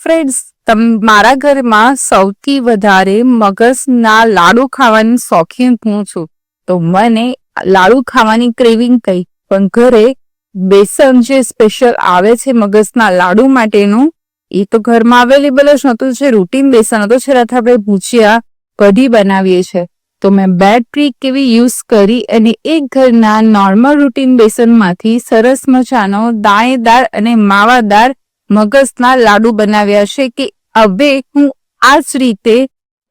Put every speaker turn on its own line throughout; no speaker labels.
Friends, મારા ઘરમાં સૌથી વધારે મગજના લાડુ ખાવાની શોખીન હું છું. તો મને લાડુ ખાવાની ક્રેવિંગ થઈ, પણ ઘરે બેસન જે સ્પેશિયલ આવે છે મગજના લાડુ માટેનું, એ તો ઘરમાં અવેલેબલ જ નહોતું. જે રૂટીન બેસન હતો, જેનાથી આપણે ભૂજિયા કઢી બનાવીએ છીએ. તો મેં બે ટ્રીક કેવી યુઝ કરી અને એક ઘરના નોર્મલ રૂટીન બેસનમાંથી સરસ મજાનો દાણેદાર અને માવાદાર મગજના લાડુ બનાવ્યા છે કે હવે હું આ જ રીતે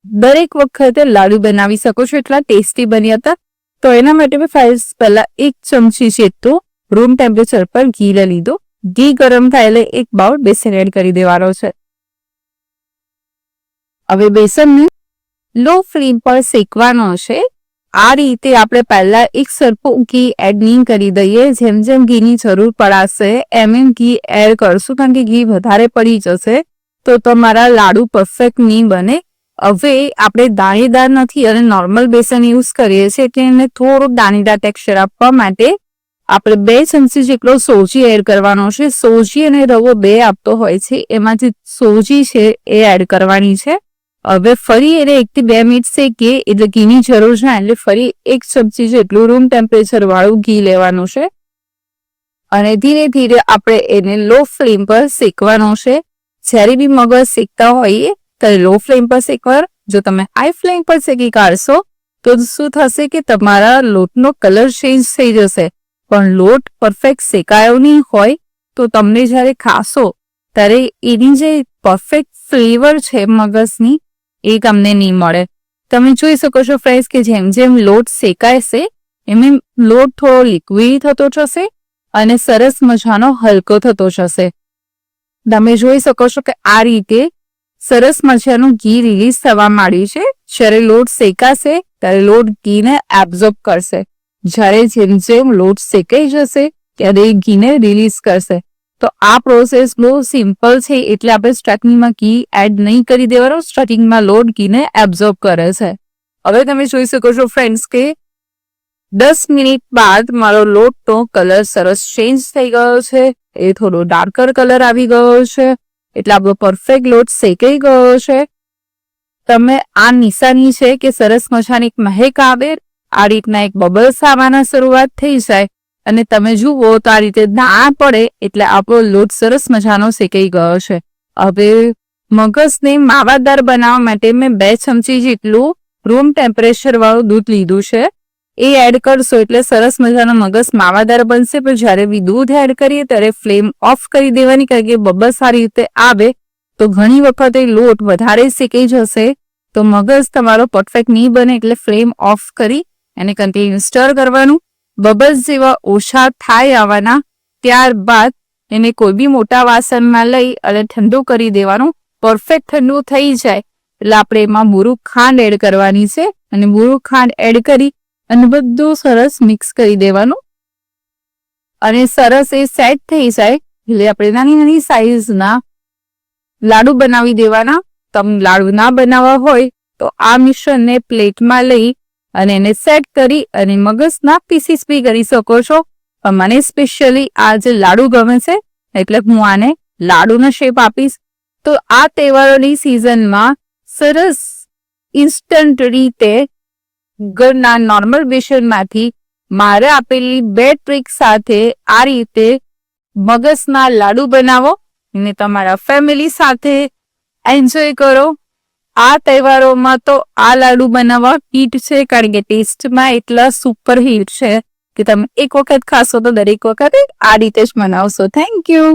દરેક વખતે લાડુ બનાવી શકું છું. એટલા ટેસ્ટી બન્યા હતા. તો એના માટે મેં પહેલા 1 ચમચી જેટલું રૂમ ટેમ્પરેચર પર ઘી લઈ લીધું. ઘી ગરમ થાય એટલે 1 બાઉલ બેસન એડ કરી દેવાનો છે. હવે બેસનને લો ફ્લેમ પર શેકવાનો છે. આ રીતે આપણે પહેલા એક સરખું ઘી એડ નહીં કરી દઈએ. જેમ જેમ ઘીની જરૂર પડાશે એમ ઘી એડ કરશું, કારણ કે ઘી વધારે પડી જશે તો તમારા લાડુ પરફેક્ટ નહીં બને. હવે આપણે દાણેદાર નથી અને નોર્મલ બેસન યુઝ કરીએ છીએ, એટલે એને થોડુંક દાણેદાર ટેક્સચર આપવા માટે આપણે 2 ચમચી જેટલો સોજી એડ કરવાનો છે. સોજી અને રવો 2 આપતો હોય છે, એમાંથી સોજી છે એ એડ કરવાની છે. હવે ફરી એને 1 થી 2 મિનિટ શેકીએ, એટલે ઘીની જરૂર છે એટલે ફરી 1 ચમચી જેટલું રૂમ ટેમ્પરેચર વાળું ઘી લેવાનું છે અને ધીરે ધીરે આપણે એને લો ફ્લેમ પર શેકવાનો છે. જ્યારે બી મગજ શેકતા હોઈએ ત્યારે લો ફ્લેમ પર શેકવાનું. જો તમે હાઈ ફ્લેમ પર શેકી કાઢશો તો શું થશે કે તમારા લોટનો કલર ચેન્જ થઈ જશે, પણ લોટ પરફેક્ટ શેકાયો નહીં હોય તો તમને જ્યારે ખાશો ત્યારે એની જે પરફેક્ટ ફ્લેવર છે મગજની એ તમને નહીં મળે. તમે જોઈ શકો છો ફ્રેન્ડ્સ કે જેમ જેમ લોટ શેકાશે એમ એમ લોટ થોડો લિક્વિડ થતો જશે અને સરસ મજાનો હલકો થતો જશે. તમે જોઈ શકો છો કે આ રીતે સરસ મજાનું ઘી રિલીઝ થવા માંડ્યું છે. જ્યારે લોટ શેકાશે ત્યારે લોટ ઘીને એબ્ઝોર્બ કરશે. જ્યારે જેમ જેમ લોટ શેકાઈ જશે ત્યારે એ ઘીને રિલીઝ કરશે. તો આ પ્રોસેસ બહુ સિમ્પલ છે, એટલે આપણે સ્ટાર્ટિંગમાં ઘી એડ નહીં કરી દેવાનું. સ્ટાર્ટિંગમાં લોટ ઘીને એબ્ઝોર્બ કરે છે. હવે તમે જોઈ શકો છો ફ્રેન્ડ્સ કે 10 મિનિટ બાદ મારો લોટનો કલર સરસ ચેન્જ થઈ ગયો છે. એ થોડો ડાર્કર કલર આવી ગયો છે, એટલે આપણો પરફેક્ટ લોટ શેકાઈ ગયો છે. તમે આ નિશાની છે કે સરસ મજાની એક મહેક આવે, આ રીતના એક બબલ્સ આવવાના શરૂઆત થઈ જાય અને તમે જુઓ તો આ રીતે દાણા પડે એટલે આપણો લોટ સરસ મજાનો શેકાઈ ગયો છે. હવે મગજને માવાદાર બનાવવા માટે મેં 2 ચમચી જેટલું રૂમ ટેમ્પરેચર વાળું દૂધ લીધું છે. એ એડ કરશો એટલે સરસ મજાનો મગજ માવાદાર બનશે. પણ જ્યારે બી દૂધ એડ કરીએ ત્યારે ફ્લેમ ઓફ કરી દેવાની, કારણ કે બબલ્સ સારી રીતે આવે તો ઘણી વખતે લોટ વધારે શેકાઈ જશે તો મગજ તમારો પરફેક્ટ નહીં બને. એટલે ફ્લેમ ઓફ કરી એને કન્ટિન્યુ સ્ટર કરવાનું. બબલ્સ જેવા ઓછા થાય આવવાના, ત્યારબાદ એને કોઈ બી મોટા વાસણમાં લઈ અને ઠંડુ કરી દેવાનું. પરફેક્ટ ઠંડુ થઈ જાય એટલે આપણે એમાં બુરું ખાંડ એડ કરવાની છે અને બુરું ખાંડ એડ કરી અને બધું સરસ મિક્સ કરી દેવાનું. અને સરસ એ સેટ થઈ જાય એટલે આપણે નાની નાની સાઈઝના લાડુ બનાવી દેવાના. તમે લાડુ ના બનાવવા હોય તો આ મિશ્રણને પ્લેટમાં લઈ અને એને સેટ કરી અને મગજના પીસીસ બી કરી શકો છો. પણ મને સ્પેશિયલી આ જે લાડુ ગમે છે એટલે હું આને લાડુનો શેપ આપીશ. તો આ તહેવારોની સિઝનમાં સરસ ઇન્સ્ટન્ટ રીતે ઘરના નોર્મલ બેસનમાંથી મારે આપેલી 2 ટ્રીક સાથે આ રીતે મગજના લાડુ બનાવો અને તમારા ફેમિલી સાથે એન્જોય કરો. આ તહેવારોમાં તો આ લાડુ બનાવવા હિટ છે, કારણ કે ટેસ્ટમાં એટલા સુપર હિટ છે કે તમે એક વખત ખાશો તો દરેક વખતે આ રીતે જ બનાવશો. Thank you.